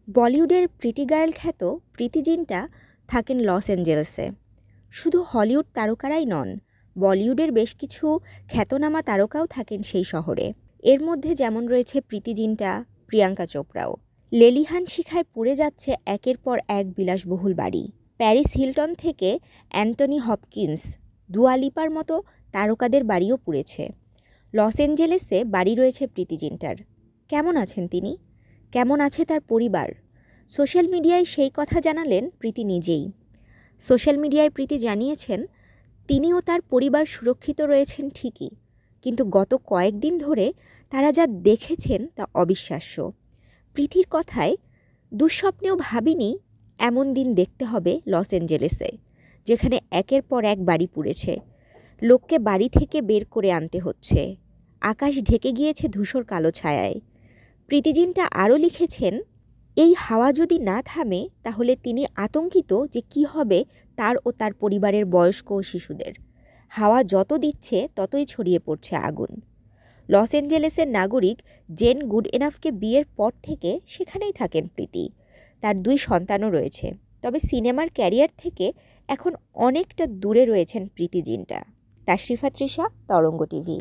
বলিউডের pretty girl খ্যাত প্রীতি জিন্টা থাকেন লস অ্যাঞ্জেলেসে। শুধু হলিউড তারকারাই নন, বলিউডের বেশ কিছু খ্যাতনামা তারকাও থাকেন সেই শহরে। এর মধ্যে যেমন রয়েছে প্রীতি জিন্টা, প্রিয়াঙ্কা চোপড়াও। লেলিহান শিখায় পুড়ে যাচ্ছে একের পর এক বিলাসবহুল বাড়ি। প্যারিস হিলটন থেকে অ্যান্টনি হপকিন্স, দুয়া লিপার মতো তারকাদের বাড়িও পুড়েছে। লস অ্যাঞ্জেলেসে বাড়ি রয়েছে প্রীতি জিন্টার। কেমন আছেন তিনি? কেমন আছে তার পরিবার? সোশ্যাল মিডিয়ায় সেই কথা জানালেন প্রীতি নিজেই। সোশ্যাল মিডিয়ায় প্রীতি জানিয়েছেন, তিনি ও তার পরিবার সুরক্ষিত রয়েছেন ঠিকই, কিন্তু গত কয়েকদিন ধরে তারা যা দেখেছেন তা অবিশ্বাস্য। প্রীতির কথায়, দুঃস্বপ্নেও ভাবিনি এমন দিন দেখতে হবে লস অ্যাঞ্জেলেসে, যেখানে একের পর এক বাড়ি পুড়েছে। লোককে বাড়ি থেকে বের করে আনতে হচ্ছে। আকাশ ঢেকে গিয়েছে ধূসর কালো ছায়ায়। প্রীতি জিন্টা আরও লিখেছেন, এই হাওয়া যদি না থামে তাহলে তিনি আতঙ্কিত যে কী হবে তার ও তার পরিবারের বয়স্ক ও শিশুদের। হাওয়া যত দিচ্ছে ততই ছড়িয়ে পড়ছে আগুন। লস অ্যাঞ্জেলেসের নাগরিক জেন গুডএনাফকে বিয়ের পর থেকে সেখানেই থাকেন প্রীতি। তার 2 সন্তানও রয়েছে, তবে সিনেমার ক্যারিয়ার থেকে এখন অনেকটা দূরে রয়েছেন প্রীতি জিন্টা। তাশরিফা তৃষা, তরঙ্গ টিভি।